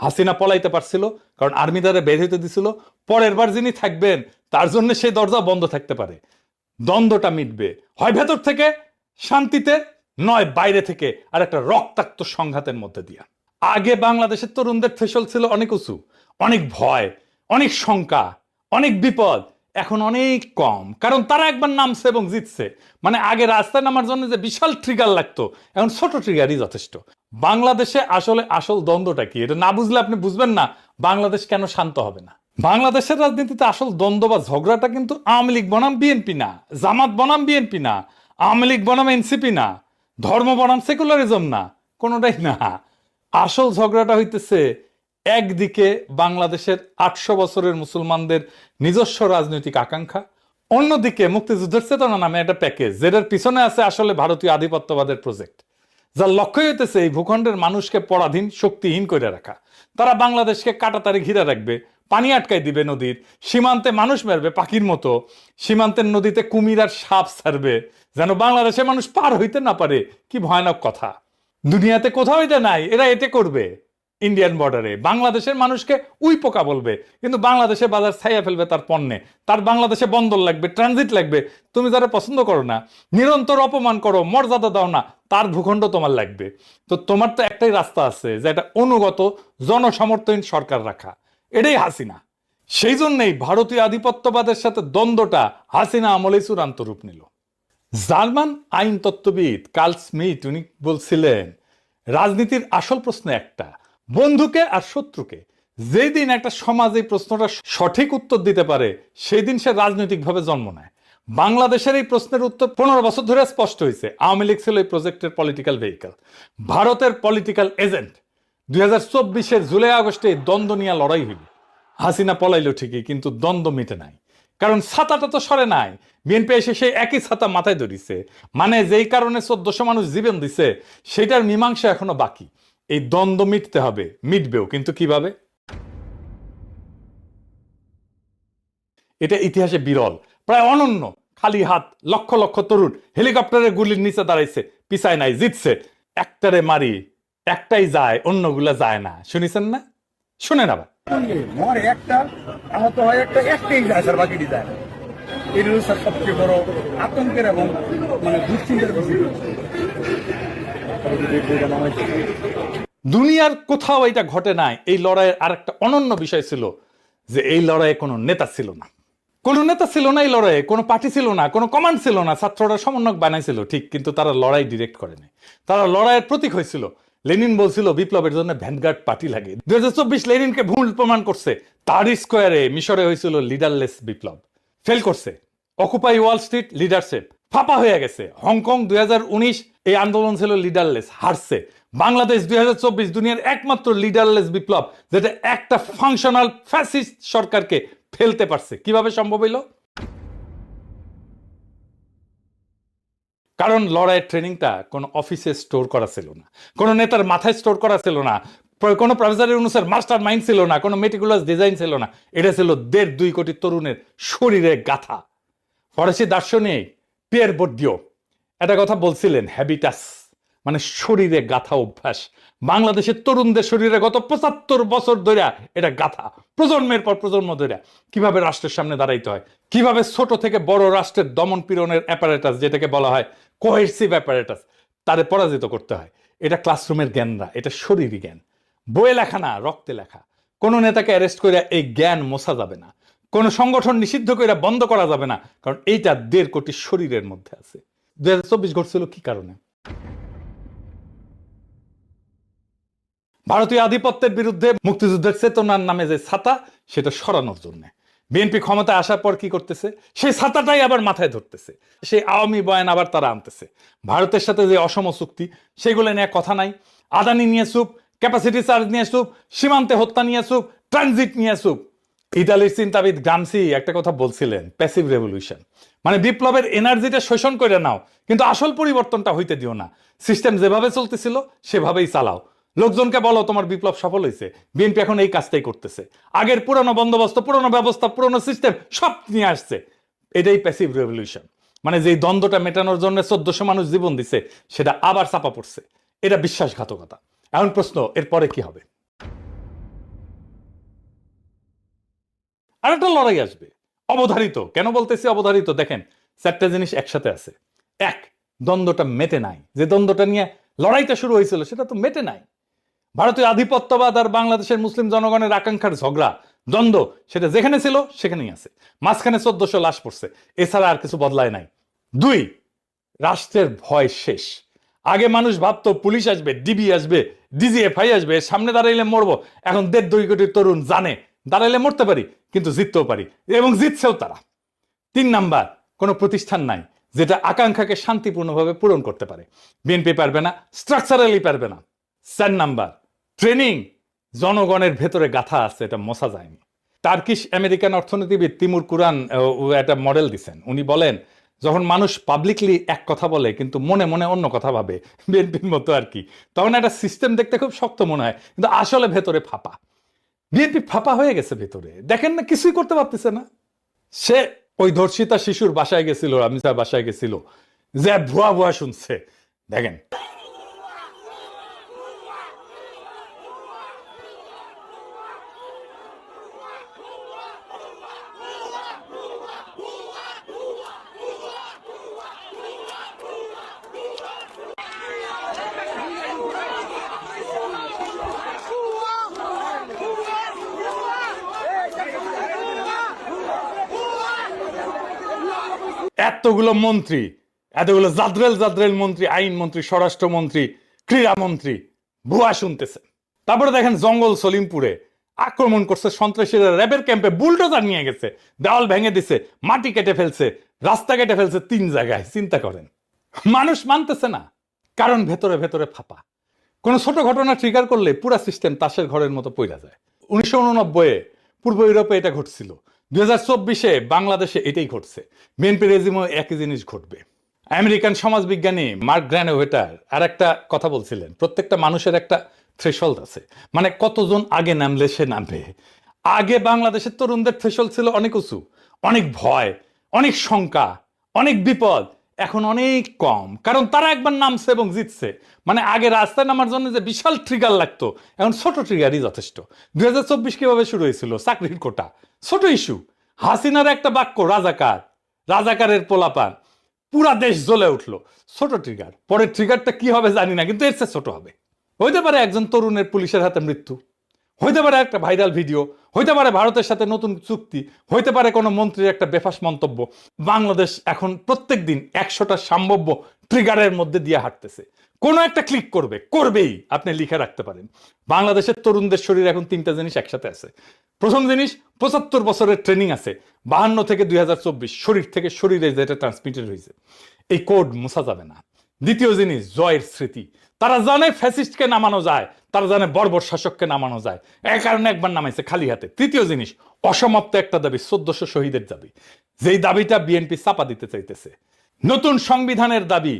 হাসিনা পলাইতে পারছিল কারণ আর্মি দ্বারা বের হইতে দিছিল, পরের বার যিনি থাকবেন তার জন্য সেই দরজা বন্ধ থাকতে পারে। দ্বন্দ্বটা মিটবে হয় ভেতর থেকে শান্তিতে, নয় বাইরে থেকে আর একটা রক্তাক্ত সংঘাতের মধ্যে দিয়া। আগে বাংলাদেশের তরুণদের থ্রেশহোল্ড ছিল অনেক উঁচু, অনেক ভয়, অনেক শঙ্কা, অনেক বিপদ। এখন অনেক কম, কারণ তারা একবার নামছে এবং জিতছে। মানে আগে রাস্তায় নামার জন্য যে বিশাল ট্রিগার লাগতো, এখন ছোট ট্রিগারই যথেষ্ট। বাংলাদেশে আসলে আসল দ্বন্দ্বটা কি, এটা না বুঝলে আপনি বুঝবেন না বাংলাদেশ কেন শান্ত হবে না। বাংলাদেশের রাজনীতিতে আসল দ্বন্দ্ব বা ঝগড়াটা কিন্তু আওয়ামী লীগ বনাম বিএনপি না, জামাত বনাম বিএনপি না, আওয়ামী লীগ বনাম এনসিপি না, ধর্ম বনাম সেকুলারিজম না, কোনোটাই না। আসল ঝগড়াটা হইতেছে একদিকে বাংলাদেশের 800 বছরের মুসলমানদের নিজস্ব রাজনৈতিক আকাঙ্ক্ষা, অন্যদিকে মুক্তিযুদ্ধের চেতনা নামে একটা প্যাকেজ, যেটার পিছনে আছে আসলে ভারতীয় আধিপত্যবাদের প্রজেক্ট, যার লক্ষ্য হইতেছে এই ভূখণ্ডের মানুষকে পরাধীন শক্তিহীন করে রাখা। তারা বাংলাদেশকে কাঁটাতারে ঘিরে রাখবে, পানি আটকাই দিবে নদীর, সীমান্তে মানুষ মারবে পাখির মতো, সীমান্তের নদীতে কুমির আর সাপ ছাড়বে যেন বাংলাদেশে মানুষ পার হইতে না পারে। কি ভয়ানক কথা! দুনিয়াতে কোথাও এটা নাই, এরা এতে করবে। ইন্ডিয়ান বর্ডারে বাংলাদেশের মানুষকে উই পোকা বলবে, কিন্তু বাংলাদেশে বাজার ছাইয়া ফেলবে তার পণ্যে। তার বাংলাদেশে বন্দর লাগবে, ট্রানজিট লাগবে। তুমি যারা পছন্দ করো না, নিরন্তর অপমান করো, মর্যাদা দাও না, তার ভূখণ্ড তোমার লাগবে। তো তোমার তো একটাই রাস্তা আছে, যে এটা অনুগত জনসমর্থনহীন সরকার রাখা। এটাই হাসিনা। সেই জন্যই ভারতীয় আধিপত্যবাদের সাথে দ্বন্দ্বটা হাসিনা আমলেই চূড়ান্ত রূপ নিল। জার্মান আইন তত্ত্ববিদ কার্ল স্মিথ উনি বলছিলেন, রাজনীতির আসল প্রশ্ন একটা, বন্ধুকে আর শত্রুকে। যেই দিন একটা সমাজ এই প্রশ্নটা সঠিক উত্তর দিতে পারে, সেই দিন সে রাজনৈতিকভাবে জন্ম নেয়। বাংলাদেশের এই প্রশ্নের উত্তর 15 বছর ধরে স্পষ্ট হয়েছে। আওয়ামী লীগ ছিল এই প্রজেক্টের পলিটিক্যাল ভেহিকল, ভারতের পলিটিক্যাল এজেন্ট। 2024-এর জুলাই আগস্টে দ্বন্দ্ব নিয়ে লড়াই হইল। হাসিনা পলাইলো ঠিকই, কিন্তু দ্বন্দ্ব মিটে নাই, কারণ ছাতাটা তো সরে নাই। বিএনপি এসে সেই একই ছাতা মাথায় ধরিছে। মানে যেই কারণে 1400 মানুষ জীবন দিছে, সেটার মীমাংসা এখনো বাকি। এই দ্বন্দ্ব মিটতে হবে, মিটবেও, কিন্তু কিভাবে? এটা ইতিহাসে বিরল, প্রায় অনন্য। খালি হাত লক্ষ লক্ষ তরুণ হেলিকপ্টারের গুলির নিচে দাঁড়াইছে, পিছায় নাই, জিতছে। একটারে মারি একটাই যায়, অন্যগুলা যায় না। শুনেছেন না? শুনেন আবার। মরে একটা, আহত হয় একটা, একটাই যায় স্যার, বাকিটি যায় না। এই হলো স্যার সবচেয়ে বড় আতঙ্কের এবং মানে দুশ্চিন্তার বিষয়। দুনিয়ার কোথাও এটা ঘটে নাই। এই লড়াইয়ের আরেকটা অনন্য বিষয় ছিল যে এই লড়াইয়ে কোনো নেতা ছিল না। কোনো নেতা ছিল না এই লড়াইয়ে, কোনো পার্টি ছিল না, কোনো কমান্ড ছিল না। ছাত্ররা সমন্বয়ক বানাইছিল ঠিক, কিন্তু তারা লড়াই ডিরেক্ট করেনি। তারা লড়াইয়ের প্রতীক হয়েছিল। লেনিন বলছিল বিপ্লবের জন্য ভ্যানগার্ড পার্টি লাগে। 2024 লেনিনকে ভুল প্রমাণ করছে। তারি স্কোয়ারে মিশরে হয়েছিল লিডারলেস বিপ্লব, ফেল করছে। অকুপাই ওয়াল স্ট্রিট লিডারশিপ ফাঁপা হয়ে গেছে। হংকং 2019 এই আন্দোলন ছিল লিডারলেস, হারছে। বাংলাদেশ 2024 দুনিয়ার একমাত্র লিডারলেস বিপ্লব, যেটা একটা ফাংশনাল ফ্যাসিস্ট সরকারকে ফেলতে পারছে। কিভাবে সম্ভব হইল? কারণ লড়াইয়ের ট্রেনিংটা কোনো অফিসে স্টোর করা ছিল না, কোনো নেতার মাথায় স্টোর করা ছিল না, কোনো প্রফেসর ইউনূসের মাস্টার মাইন্ড ছিল না, কোনো মেটিকুলাস ডিজাইন ছিল না। এটা ছিল 1.5-2 কোটি তরুণের শরীরে গাথা। ফরাসি দার্শনিক পিয়ের বোর্দিও একটা কথা বলছিলেন, হ্যাবিটাস, মানে শরীরে গাথা অভ্যাস। বাংলাদেশের তরুণদের শরীরে গত 75 বছর ধরে এটা গাথা, প্রজন্মের পর প্রজন্ম ধরে। কিভাবে রাষ্ট্রের সামনে দাঁড়াইতে হয়, কিভাবে ছোট থেকে বড় রাষ্ট্রের দমন পীড়নের অ্যাপারেটাস, যেটাকে বলা হয় কোহেসিভ অ্যাপারেটাস, তারে পরাজিত করতে হয়। এটা ক্লাসরুমের জ্ঞান না, এটা শরীরী জ্ঞান। বইয়ে লেখা না, রক্তে লেখা। কোন নেতাকে অ্যারেস্ট করে এই জ্ঞান মোছা যাবে না, কোন সংগঠন নিষিদ্ধ করে বন্ধ করা যাবে না, কারণ এইটা 1.5 কোটি শরীরের মধ্যে আছে। 2024 ঘটছিল কি কারণে? ভারতীয় আধিপত্যের বিরুদ্ধে মুক্তিযুদ্ধের চেতনার নামে যে ছাতা, সেটা সরানোর জন্য বিএনপি ক্ষমতায় আসার পর কি করতেছে, সেই ছাতাটাই আবার মাথায় ধরতেছে। সেই আওয়ামী বয়ান আবার তারা আনতেছে। ভারতের সাথে যে অসম চুক্তি, সেগুলো নিয়ে কথা নাই। আদানি নিয়ে চুপ, ক্যাপাসিটি চার্জ নিয়ে চুপ, সীমান্তে হত্যা নিয়ে চুপ, ট্রানজিট নিয়ে চুপ। ইতালির চিন্তাবিদ গ্রামসি একটা কথা বলছিলেন, প্যাসিভ রেভলিউশন, মানে বিপ্লবের এনার্জিটা শোষণ করে নাও, কিন্তু আসল পরিবর্তনটা হইতে দিও না। সিস্টেম যেভাবে চলতেছিল সেভাবেই চালাও। লোকজনকে বলো তোমার বিপ্লব সফল হয়েছে। বিএনপি এখন এই কাজটাই করতেছে। আগের পুরনো বন্দোবস্ত, পুরনো ব্যবস্থা, পুরনো সিস্টেম সব নিয়ে আসছে। এটাই প্যাসিভ রেভলিউশন, মানে যেই দ্বন্দ্বটা মেটানোর জন্য 1400 মানুষ জীবন দিছে, সেটা আবার চাপা পড়ছে। এটা বিশ্বাসঘাতকতা। এখন প্রশ্ন, এরপরে কি হবে? আর একটা লড়াই আসবে অবধারিত। কেন বলতেছি অবধারিত? দেখেন, চারটা জিনিস একসাথে আছে। এক, দ্বন্দ্বটা মেটে নাই। যে দ্বন্দ্বটা নিয়ে লড়াইটা শুরু হয়েছিল সেটা তো মেটে নাই। ভারতীয় আধিপত্যবাদ আর বাংলাদেশের মুসলিম জনগণের আকাঙ্ক্ষার ঝগড়া, দ্বন্দ্ব, সেটা যেখানে ছিল সেখানেই আছে। মাঝখানে 1400 লাশ পড়ছে, এছাড়া আর কিছু বদলায় নাই। দুই, রাষ্ট্রের ভয় শেষ। আগে মানুষ ভাবতো পুলিশ আসবে, ডিবি আসবে, ডিজিএফআই আসবে, সামনে দাঁড়াইলে মরবো। এখন 1.5 কোটি তরুণ জানে দাঁড়াইলে মরতে পারি, কিন্তু জিততেও পারি, এবং জিতছেও তারা। তিন নাম্বার, কোনো প্রতিষ্ঠান নাই যেটা আকাঙ্ক্ষাকে শান্তিপূর্ণভাবে পূরণ করতে পারে। বিএনপি পারবে না, স্ট্রাকচারালি পারবে না। 4 নাম্বার, ট্রেনিং জনগণের ভেতরে গাথা আছে, এটা মশা যায়নি। টার্কিশ আমেরিকান অর্থনীতিবিদ তিমুর কুরআন একটা মডেল দিচ্ছেন। উনি বলেন, যখন মানুষ পাবলিকলি এক কথা বলে কিন্তু মনে মনে অন্য কথা ভাবে, বিএনপির মতো আর কি, তখন একটা সিস্টেম দেখতে খুব শক্ত মনে হয়, কিন্তু আসলে ভেতরে ফাঁপা। বিএনপি ফাঁপা হয়ে গেছে ভেতরে, দেখেন না, কিছুই করতে পারতেছে না। সে ওই ধর্ষিতা শিশুর বাসায় গেছিল, রামিসার বাসায় গেছিল, যে ভুয়া ভুয়া শুনছে, দেখেন। এতগুলো মন্ত্রী, এতগুলো জাদ্রেল জাদ্রেল মন্ত্রী, আইন মন্ত্রী, স্বরাষ্ট্রমন্ত্রী, ক্রীড়ামন্ত্রী ভুয়া শুনতেছে। তারপরে দেখেন জঙ্গল সলিমপুরে আক্রমণ করছে সন্ত্রাসীরা, র্যাবের ক্যাম্পে বুলডোজার নিয়ে গেছে, দেওয়াল ভেঙে দিছে, মাটি কেটে ফেলছে, রাস্তা কেটে ফেলছে 3 জায়গায়। চিন্তা করেন, মানুষ মানতেছে না, কারণ ভেতরে ভেতরে ফাঁপা। কোন ছোট ঘটনা ট্রিগার করলে পুরা সিস্টেম তাসের ঘরের মতো পইরা যায়। 1989-এ পূর্ব ইউরোপে এটা ঘটছিল, 2024-এ বাংলাদেশে এটাই ঘটছে। বিএনপি রেজিমেও একই জিনিস ঘটবে। আমেরিকান সমাজবিজ্ঞানী মার্ক গ্র্যানোভেটার আর একটা কথা বলছিলেন, প্রত্যেকটা মানুষের একটা থ্রেশহোল্ড আছে, মানে কতজন আগে নামলে সে নামবে। আগে বাংলাদেশের তরুণদের থ্রেশহোল্ড ছিল অনেক উঁচু, অনেক ভয়, অনেক শঙ্কা, অনেক বিপদ। এখন অনেক কম, কারণ তারা একবার নামছে এবং জিতছে। মানে আগে রাস্তায় নামার জন্য যে বিশাল ট্রিগার লাগতো, এখন ছোট ট্রিগারই যথেষ্ট। 2024 কিভাবে শুরু হয়েছিল? চাকরির কোটা, ছোট ইস্যু। হাসিনার একটা বাক্য, রাজাকার, রাজাকারের পোলাপান, পুরা দেশ জ্বলে উঠলো, ছোট ট্রিগার। পরের ট্রিগারটা কি হবে জানি না, কিন্তু এর চেয়ে ছোট হবে। হইতে পারে একজন তরুণের পুলিশের হাতে মৃত্যু, হইতে পারে একটা ভাইরাল ভিডিও, হইতে পারে ভারতের সাথে নতুন চুক্তি, হইতে পারে কোনো মন্ত্রীর একটা বেফাস মন্তব্য। বাংলাদেশ এখন প্রত্যেক দিন 100টা সম্ভাব্য ট্রিগারের মধ্যে দিয়ে হাঁটতেছে। কোনো একটা ক্লিক করবে, করবেই। আপনি লিখে রাখতে পারেন, বাংলাদেশের তরুণদের শরীর এখন 3টা জিনিস একসাথে আছে। প্রথম জিনিস, 75 বছরের ট্রেনিং আছে, 52 থেকে 2024, শরীর থেকে শরীরে যেটা ট্রান্সমিটেড হয়েছে, এই কোড মুছা যাবে না। দ্বিতীয় জিনিস, জয়ের স্মৃতি। তারা জানে ফ্যাসিস্টকে নামানো যায়, তারা জানে বর্বর শাসককে নামানো যায়, এই কারণে একবার নামাইছে খালি হাতে। তৃতীয় জিনিস, অসমাপ্ত একটা দাবি, 1400 শহীদের দাবি, যেই দাবিটা বিএনপি চাপা দিতে চাইতেছে। নতুন সংবিধানের দাবি,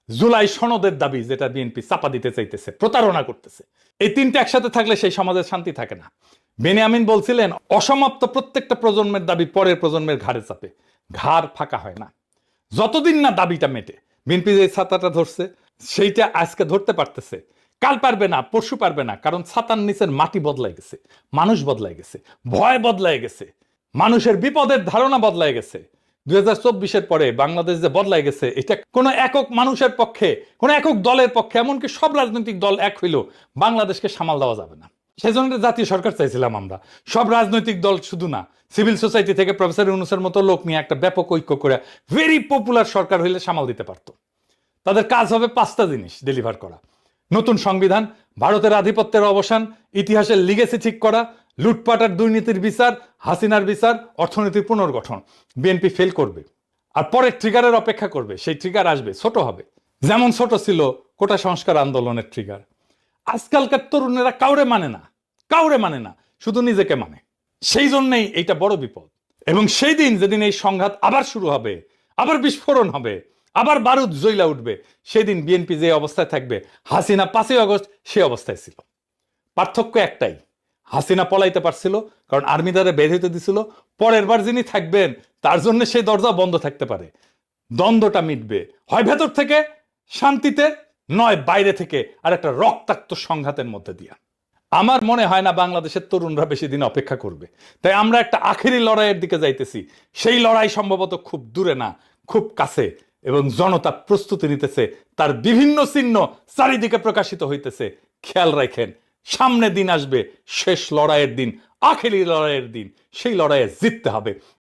জুলাই সনদের দাবি, যেটা বিএনপি চাপা দিতে চাইতেছে, প্রতারণা করতেছে। এই 3টা একসাথে থাকলে সেই সমাজের শান্তি থাকে না। বেনিয়ামিন বলছিলেন, অসমাপ্ত প্রত্যেকটা প্রজন্মের দাবি পরের প্রজন্মের ঘাড়ে চাপে, ঘাড় ফাঁকা হয় না যতদিন না দাবিটা মেটে। বিএনপি যে ছাতাটা ধরছে সেইটা আজকে ধরতে পারতেছে, কাল পারবে না, পরশু পারবে না, কারণ ছাতার নিচের মাটি বদলাই গেছে, মানুষ বদলাই গেছে, ভয় বদলাই গেছে, মানুষের বিপদের ধারণা বদলাই গেছে। 2024-এর পরে বাংলাদেশ যে বদলাই গেছে, এটা কোনো একক মানুষের পক্ষে, কোনো একক দলের পক্ষে, এমনকি সব রাজনৈতিক দল এক হইলেও বাংলাদেশকে সামাল দেওয়া যাবে না। সেজন্য জাতীয় সরকার চাইছিলাম আমরা, সব রাজনৈতিক দল শুধু না, সিভিল সোসাইটি থেকে প্রফেসর ইউনূসের মতো লোক নিয়ে একটা ব্যাপক ঐক্য করে ভেরি পপুলার সরকার হইলে সামাল দিতে পারতো। তাদের কাজ হবে 5টা জিনিস ডেলিভার করা: নতুন সংবিধান, ভারতের আধিপত্যের অবসান, ইতিহাসের লিগেসি ঠিক করা, লুটপাট আর দুর্নীতির বিচার, হাসিনার বিচার, অর্থনীতির পুনর্গঠন। বিএনপি ফেল করবে, আর পরের ট্রিগারের অপেক্ষা করবে। সেই ট্রিগার আসবে, ছোট হবে, যেমন ছোট ছিল কোটা সংস্কার আন্দোলনের ট্রিগার। আজকালকার তরুণেরা কাউরে মানে না, কাউরে মানে না, শুধু নিজেকে মানে। সেই জন্যই এইটা বড় বিপদ। এবং সেই দিন যেদিন এই সংঘাত আবার শুরু হবে, আবার বিস্ফোরণ হবে, আবার বারুদ জ্বলা উঠবে, সেদিন বিএনপি যে অবস্থায় থাকবে, হাসিনা 5ই আগস্ট সে অবস্থায় ছিল। পার্থক্য একটাই, হাসিনা পলাইতে পারছিল কারণ আর্মি তারা বের হইতে দিছিল। পরের বার যিনি থাকবেন তার জন্য সেই দরজা বন্ধ থাকতে পারে। দ্বন্দ্বটা মিটবে হয় ভেতর থেকে শান্তিতে, নয় বাইরে থেকে আর একটা রক্তাক্ত সংঘাতের মধ্যে দিয়া। আমার মনে হয় না বাংলাদেশের তরুণরা বেশি দিন অপেক্ষা করবে। তাই আমরা একটা আখেরি লড়াইয়ের দিকে যাইতেছি। সেই লড়াই সম্ভবত খুব দূরে না, খুব কাছে, এবং জনতা প্রস্তুতি নিতেছে, তার বিভিন্ন চিহ্ন চারিদিকে প্রকাশিত হইতেছে। খেয়াল রাখেন, সামনে দিন আসবে, শেষ লড়াইয়ের দিন, আখেরি লড়াইয়ের দিন। সেই লড়াইয়ে জিততে হবে।